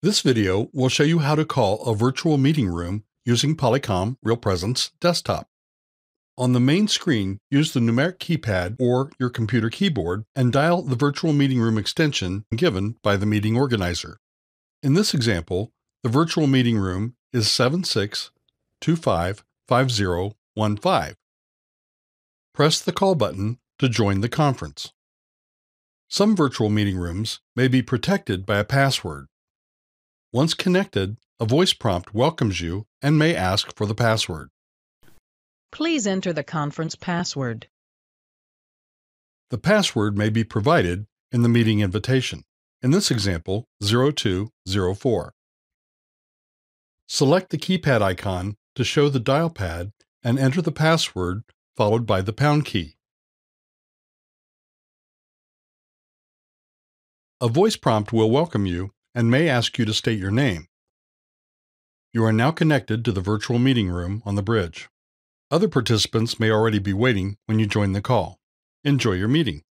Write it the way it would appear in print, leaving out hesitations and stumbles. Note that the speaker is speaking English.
This video will show you how to call a virtual meeting room using Polycom Real Presence Desktop. On the main screen, use the numeric keypad or your computer keyboard and dial the virtual meeting room extension given by the meeting organizer. In this example, the virtual meeting room is 76255015. Press the call button to join the conference. Some virtual meeting rooms may be protected by a password. Once connected, a voice prompt welcomes you and may ask for the password. Please enter the conference password. The password may be provided in the meeting invitation. In this example, 0204. Select the keypad icon to show the dial pad and enter the password followed by the pound key. A voice prompt will welcome you and may ask you to state your name. You are now connected to the virtual meeting room on the bridge. Other participants may already be waiting when you join the call. Enjoy your meeting.